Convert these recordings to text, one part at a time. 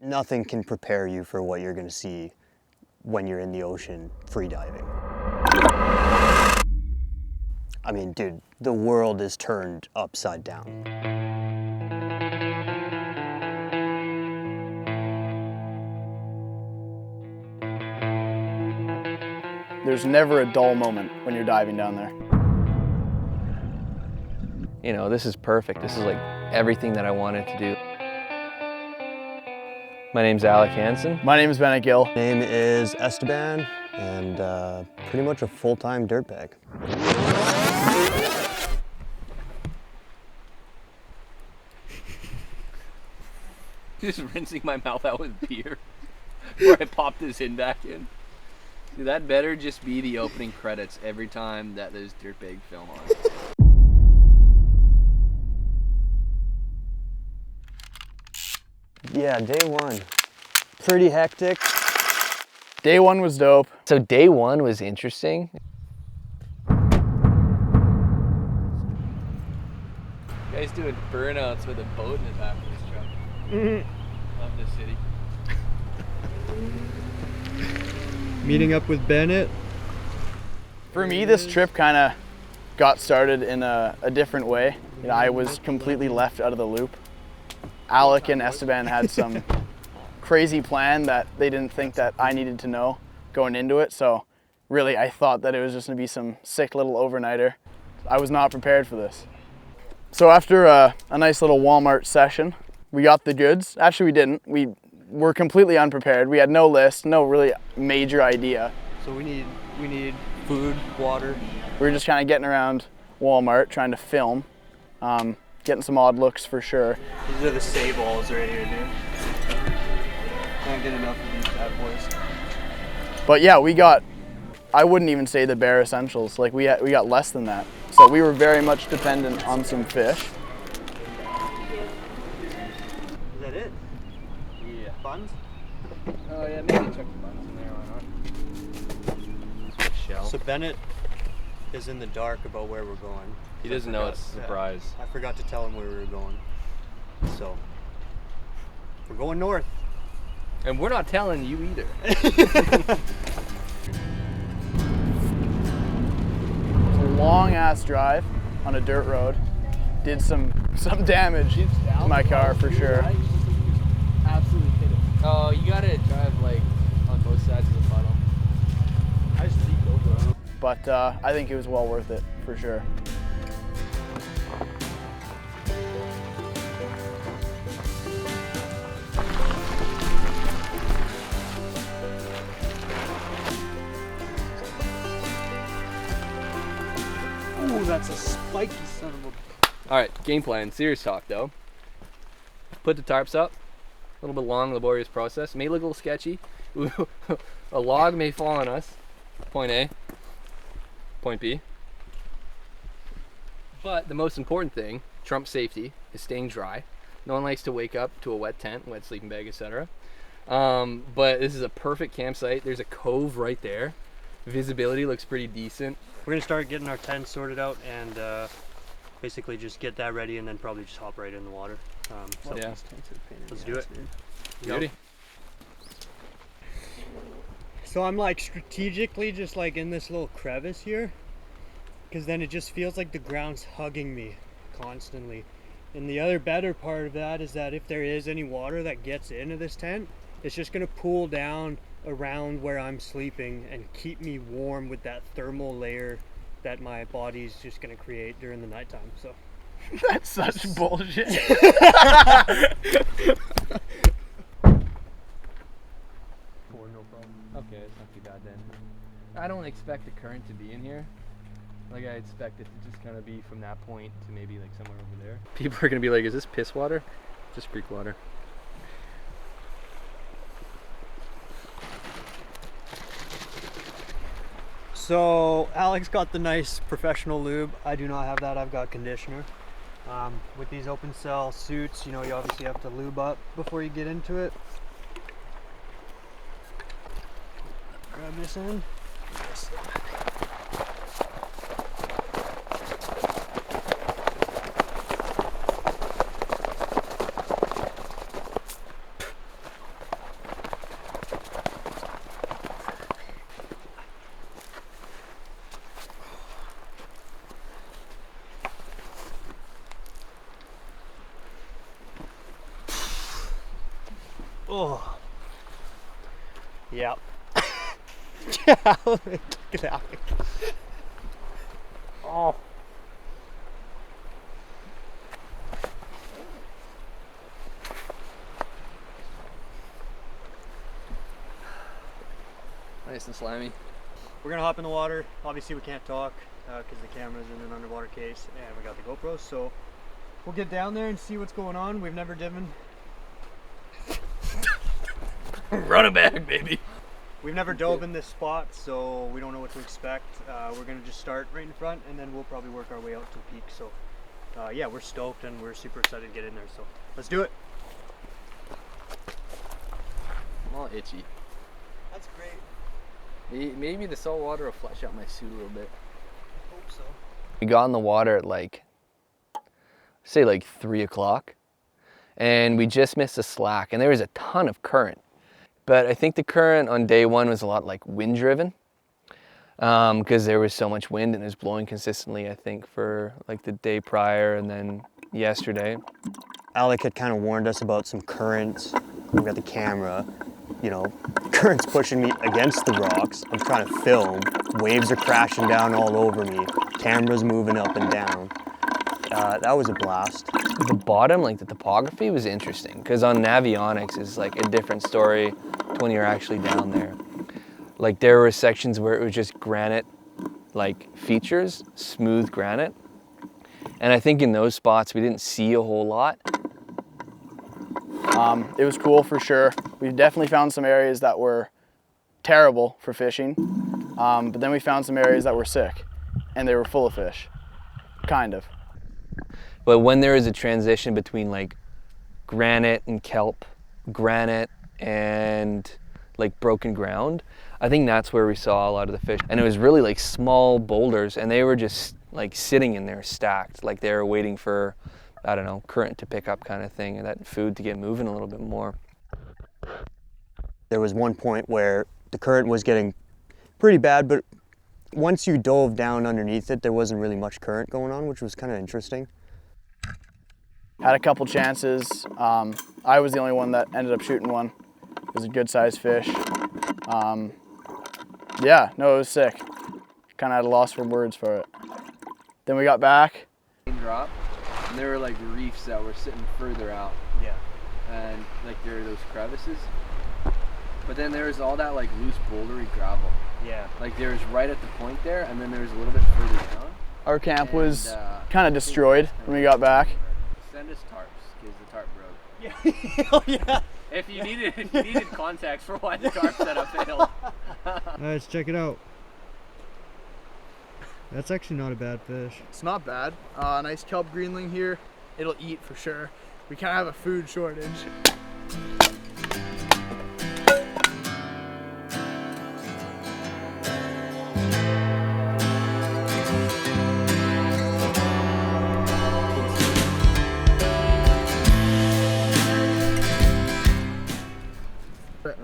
Nothing can prepare you for what you're going to see when you're in the ocean free diving. I mean, dude, the world is turned upside down. There's never a dull moment when you're diving down there. You know, this is perfect. This is like everything that I wanted to do. My name's Alec Hansen. My name is Bennet Gill. My name is Esteban, and pretty much a full-time dirtbag. Just rinsing my mouth out with beer before I pop this in back in. Dude, that better just be the opening credits every time that there's DirtBag Film on. Yeah, day one. Pretty hectic. Day one was dope. So day one was interesting. You guys doing burnouts with a boat in the back of this truck. Love this city. Meeting up with Bennet. For me, this trip kind of got started in a different way. You know, I was completely left out of the loop. Alec and Esteban had some crazy plan that they didn't think that I needed to know going into it. So really, I thought that it was just gonna be some sick little overnighter. I was not prepared for this. So after a nice little Walmart session, we got the goods. Actually, we didn't. We were completely unprepared. We had no list, no really major idea. So we need food, water. We were just kind of getting around Walmart, trying to film, getting some odd looks for sure. These are the save balls right here, dude. Can't get enough of these bad boys. But yeah, we got, I wouldn't even say the bare essentials. Like we got less than that. So we were very much dependent on some fish. Is that it? Yeah. Buns? Oh yeah, maybe chuck the buns in there, why not? Shell. So Bennet is in the dark about where we're going. He doesn't know it's a surprise. I forgot to tell him where we were going. So we're going north. And we're not telling you either. It's a long ass drive on a dirt road. Did some damage to my car for sure. Absolutely hit it. Oh, you gotta drive like on both sides of the puddle. I just leaped over. But I think it was well worth it for sure. Ooh, that's a spiky son of a... Alright, game plan. Serious talk though. Put the tarps up. A little bit long, laborious process. May look a little sketchy. A log may fall on us. Point A. Point B. But the most important thing, trump safety, is staying dry. No one likes to wake up to a wet tent, wet sleeping bag, etc. But this is a perfect campsite. There's a cove right there. Visibility looks pretty decent. We're gonna start getting our tent sorted out and basically just get that ready and then probably just hop right in the water. So Yeah. let's do it. Beauty. So I'm like strategically just like in this little crevice here, because then it just feels like the ground's hugging me constantly. And the other better part of that is that if there is any water that gets into this tent, it's just gonna pool down around where I'm sleeping and keep me warm with that thermal layer that my body's just gonna create during the nighttime. So That's such bullshit. Okay, it's not too bad then. I don't expect the current to be in here. Like I expect it to just kind of be from that point to maybe like somewhere over there. People are gonna be like, is this piss water? Just creek water. So Alex got the nice professional lube. I do not have that. I've got conditioner. With these open cell suits, you know, you obviously have to lube up before you get into it. Grab this in. Oh. Yeah. Yeah. Get out. Oh. Nice and slimy. We're gonna hop in the water. Obviously we can't talk because the camera's in an underwater case and we got the GoPro, so we'll get down there and see what's going on. We've never driven. Run it back, baby. We've never dove in this spot, so we don't know what to expect. We're gonna just start right in front and then we'll probably work our way out to the peak. So yeah, we're stoked and we're super excited to get in there, so let's do it. I'm all itchy. That's great. Maybe the salt water will flush out my suit a little bit. Hope so. We got in the water at like, say like 3 o'clock, and we just missed a slack, and there was a ton of current. But I think the current on day one was a lot like wind driven, because there was so much wind and it was blowing consistently, I think, for like the day prior and then yesterday. Alec had kind of warned us about some currents. We've got the camera, you know, current's pushing me against the rocks. I'm trying to film. Waves are crashing down all over me. Camera's moving up and down. That was a blast. The bottom, like the topography was interesting, because on Navionics is like a different story to when you're actually down there. Like there were sections where it was just granite, like features, smooth granite. And I think in those spots we didn't see a whole lot. It was cool for sure. We definitely found some areas that were terrible for fishing, but then we found some areas that were sick and they were full of fish, kind of. But when there is a transition between like granite and kelp, granite and like broken ground, I think that's where we saw a lot of the fish. And it was really like small boulders, and they were just like sitting in there stacked, like they were waiting for, I don't know, current to pick up kind of thing, and that food to get moving a little bit more. There was one point where the current was getting pretty bad, but once you dove down underneath it, there wasn't really much current going on, which was kind of interesting. Had a couple chances. I was the only one that ended up shooting one. It was a good sized fish. Yeah, no, it was sick. Kind of had a loss for words for it. Then we got back. Drop, and there were like reefs that were sitting further out. Yeah. And like there were those crevices. But then there was all that like loose bouldery gravel. Yeah. Like there was right at the point there, and then there was a little bit further down. Our camp And, was kind of destroyed when we got back. Send us tarps, because the tarp broke. Yeah. Oh yeah. If you needed context for why the tarp setup failed. Let's check it out. That's actually not a bad fish. It's not bad. Nice kelp greenling here. It'll eat for sure. We kind of have a food shortage.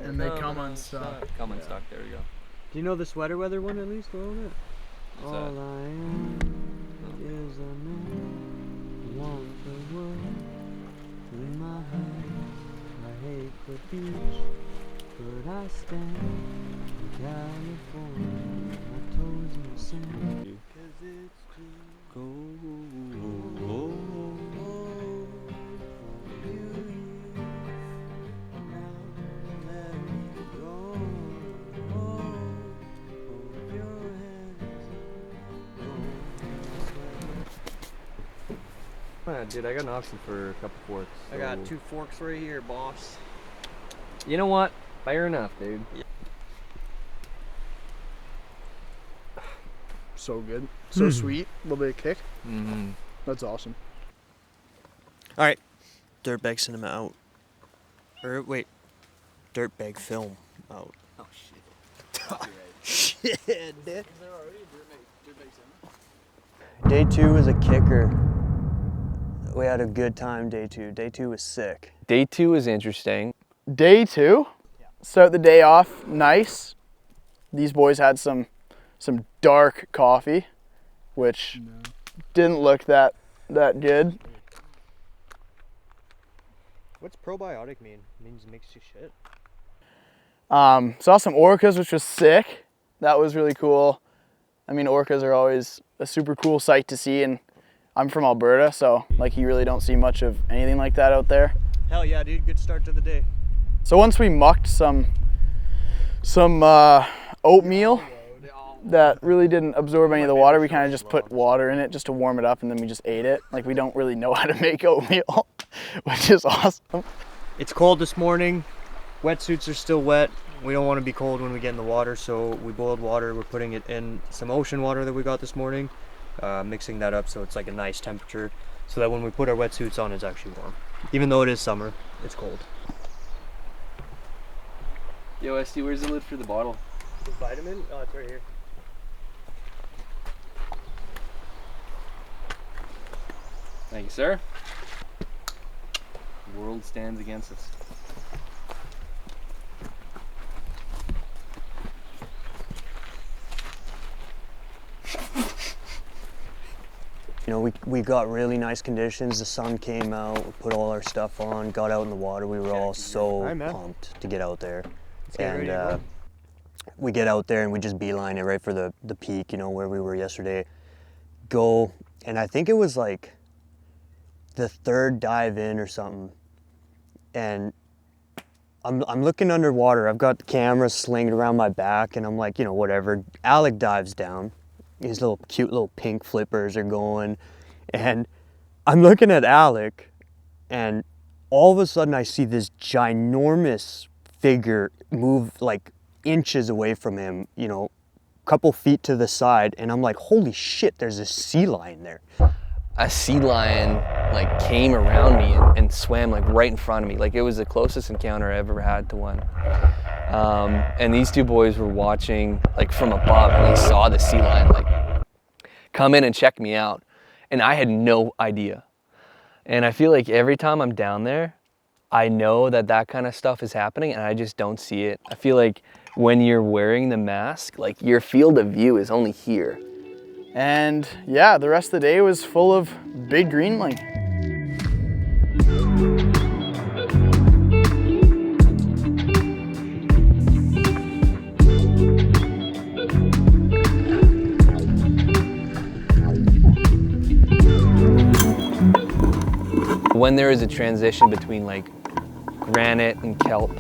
And they come unstuck. Come unstuck, there we go. Do you know the sweater weather one at least a little bit? What's All that? I am is a man, want the world in my hands. I hate the beach, but I stand in California. My toes in the sand, 'cause it's too cold for you. Now let me go. Hold your hands. Dude, I got an option for a couple forks. I got 2 forks right here, boss. You know what? Fair enough, dude. So good. So sweet. A little bit of kick. Mm-hmm. That's awesome. All right, DirtBag Cinema out. Or wait, DirtBag Film out. Oh shit. Shit, dude. Day 2 was a kicker. We had a good time day 2. Day 2 was sick. Day 2 was interesting. Day 2. Start the day off nice. These boys had some dark coffee, which didn't look that good. What's probiotic mean? It means it makes you shit. Saw some orcas, which was sick. That was really cool. I mean, orcas are always a super cool sight to see, and I'm from Alberta, so like you really don't see much of anything like that out there. Hell yeah, dude. Good start to the day. So once we mucked some oatmeal that really didn't absorb any of the water, we kind of just put water in it just to warm it up, and then we just ate it. Like, we don't really know how to make oatmeal, which is awesome. It's cold this morning. Wetsuits are still wet. We don't want to be cold when we get in the water, so we boiled water. We're putting it in some ocean water that we got this morning, mixing that up so it's like a nice temperature, so that when we put our wetsuits on, it's actually warm. Even though it is summer, it's cold. Yo, Esty, where's the lid for the bottle? The vitamin? Oh, it's right here. Thank you, sir. The world stands against us. You know, we got really nice conditions. The sun came out, we put all our stuff on, got out in the water. We were all so pumped to get out there. And we get out there and we just beeline it right for the peak, you know, where we were yesterday. Go, and I think it was like the third dive in or something. And I'm looking underwater. I've got the camera slinged around my back, and I'm like, you know, whatever. Alec dives down. His little cute little pink flippers are going, and I'm looking at Alec, and all of a sudden I see this ginormous figure move like inches away from him, you know, a couple feet to the side, and I'm like, holy shit, there's a sea lion there. A sea lion like came around me and swam like right in front of me. Like, it was the closest encounter I ever had to one. And these two boys were watching like from above, and they saw the sea lion like come in and check me out, and I had no idea. And I feel like every time I'm down there, I know that kind of stuff is happening, and I just don't see it. I feel like when you're wearing the mask, like, your field of view is only here. And yeah, the rest of the day was full of big greenling. When there is a transition between like granite and kelp,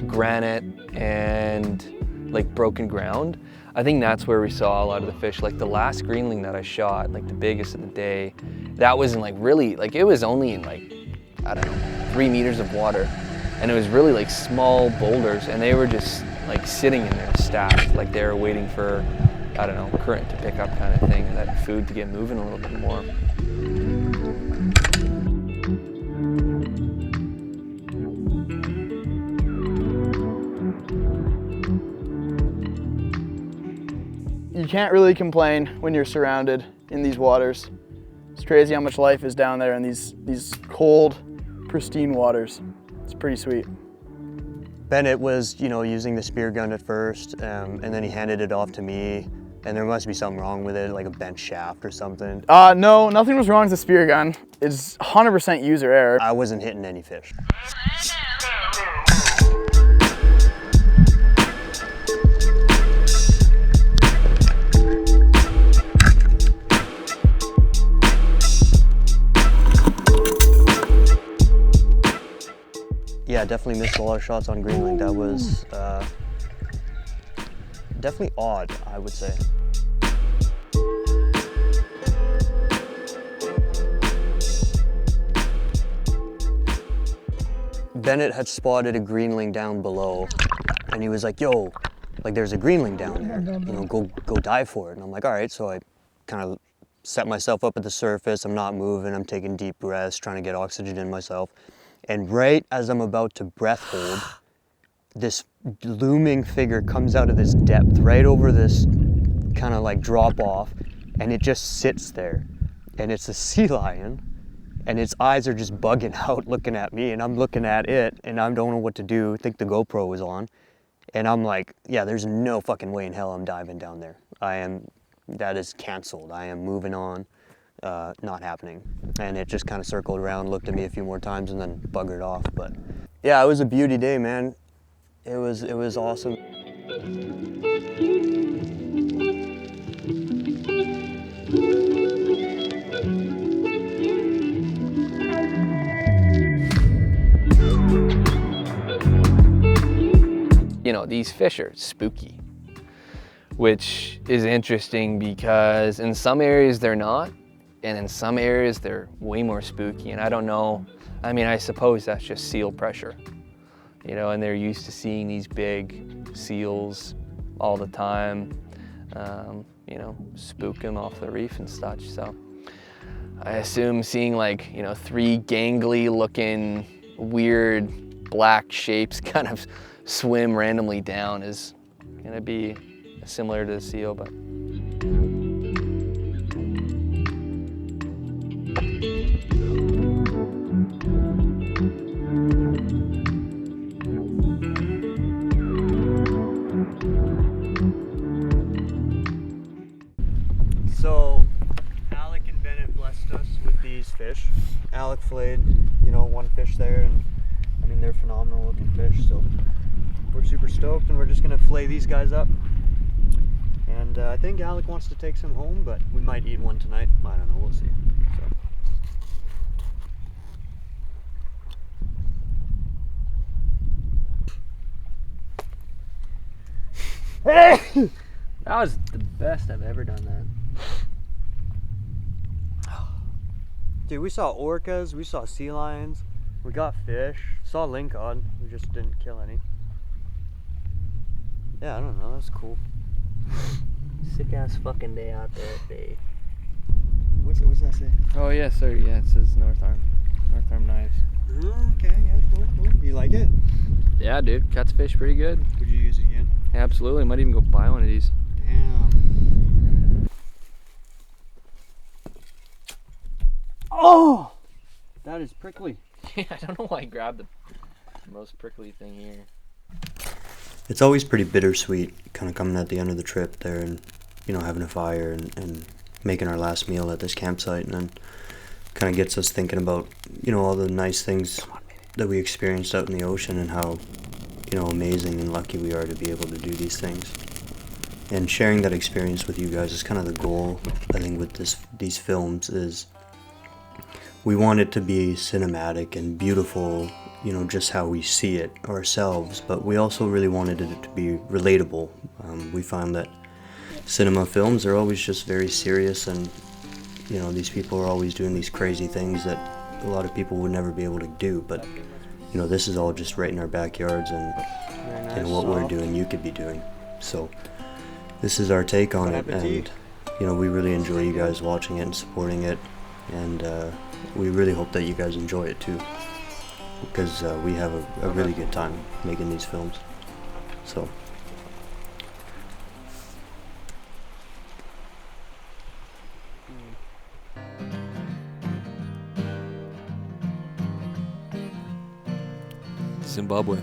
granite and like broken ground, I think that's where we saw a lot of the fish. Like the last greenling that I shot, like the biggest of the day, that was in like really, like it was only in like, I don't know, 3 meters of water. And it was really like small boulders, and they were just like sitting in there stacked, like they were waiting for, I don't know, current to pick up kind of thing, and that food to get moving a little bit more. You can't really complain when you're surrounded in these waters. It's crazy how much life is down there in these cold, pristine waters. It's pretty sweet. Bennet was, you know, using the spear gun at first, and then he handed it off to me, and there must be something wrong with it, like a bent shaft or something. No, nothing was wrong with the spear gun. It's 100% user error. I wasn't hitting any fish. Yeah, definitely missed a lot of shots on greenling. That was definitely odd, I would say. Bennet had spotted a greenling down below, and he was like, yo, like there's a greenling down there, you know, go dive for it. And I'm like, all right, so I kind of set myself up at the surface. I'm not moving, I'm taking deep breaths, trying to get oxygen in myself. And right as I'm about to breath hold, this looming figure comes out of this depth right over this kind of like drop off, and it just sits there. And it's a sea lion, and its eyes are just bugging out looking at me, and I'm looking at it, and I don't know what to do. I think the GoPro was on. And I'm like, yeah, there's no fucking way in hell I'm diving down there. That is canceled. I am moving on. not happening. And it just kind of circled around, looked at me a few more times, and then buggered off. But yeah, it was a beauty day, man. It was awesome. You know, these fish are spooky, which is interesting because in some areas they're not, and in some areas they're way more spooky. And I don't know, I mean, I suppose that's just seal pressure, you know, and they're used to seeing these big seals all the time, you know, spook them off the reef and such. So I assume seeing like, you know, 3 gangly looking weird black shapes kind of swim randomly down is gonna be similar to the seal, but. So Alec and Bennet blessed us with these fish. Alec filleted, you know, 1 fish there, and I mean, they're phenomenal looking fish, so we're super stoked, and we're just gonna fillet these guys up. And I think Alec wants to take some home, but we might eat one tonight. I don't know, we'll see. So. That was the best I've ever done that. Dude, we saw orcas, we saw sea lions, we got fish, saw lingcod, we just didn't kill any. Yeah, I don't know, that's cool. Sick ass fucking day out there at bay. What's that say? Oh yeah, sorry, yeah, it says North Arm knives. Oh, okay, yeah, cool. You like it? Yeah, dude, cuts fish pretty good. Would you use it again? Absolutely, might even go buy one of these. Damn. Oh! That is prickly. Yeah, I don't know why I grabbed the most prickly thing here. It's always pretty bittersweet, kind of coming at the end of the trip there and, you know, having a fire and making our last meal at this campsite, and then kind of gets us thinking about, you know, all the nice things that we experienced out in the ocean and how, you know, amazing and lucky we are to be able to do these things. And sharing that experience with you guys is kind of the goal, I think, with these films. Is we want it to be cinematic and beautiful, you know, just how we see it ourselves, but we also really wanted it to be relatable. We found that cinema films are always just very serious, and, you know, these people are always doing these crazy things that a lot of people would never be able to do, but, you know, this is all just right in our backyards, and what we're doing you could be doing. So this is our take on it, and, you know, we really enjoy you guys watching it and supporting it, and we really hope that you guys enjoy it too, because we have a really good time making these films. So Zimbabwe.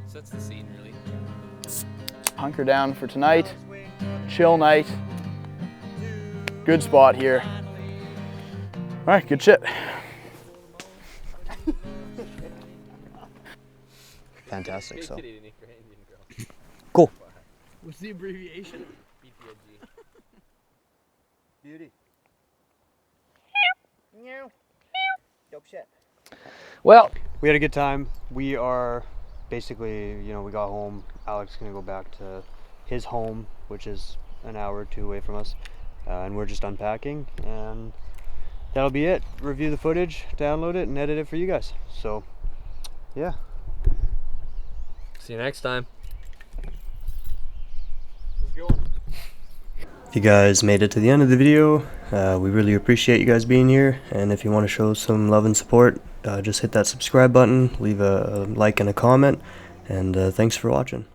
Sets the scene, really. Hunker down for tonight. Chill night. Good spot here. All right, good shit. fantastic. So Cool. cool. What's the abbreviation? Beauty. Dope shit. Well, We had a good time. We are basically, you know, we got home. Alec's gonna go back to his home, which is an hour or 2 away from us, and we're just unpacking, and that'll be it. Review the footage, download it, and edit it for you guys. So, yeah. see you next time. If you guys made it to the end of the video, we really appreciate you guys being here, and if you want to show some love and support, just hit that subscribe button, leave a like and a comment, and thanks for watching.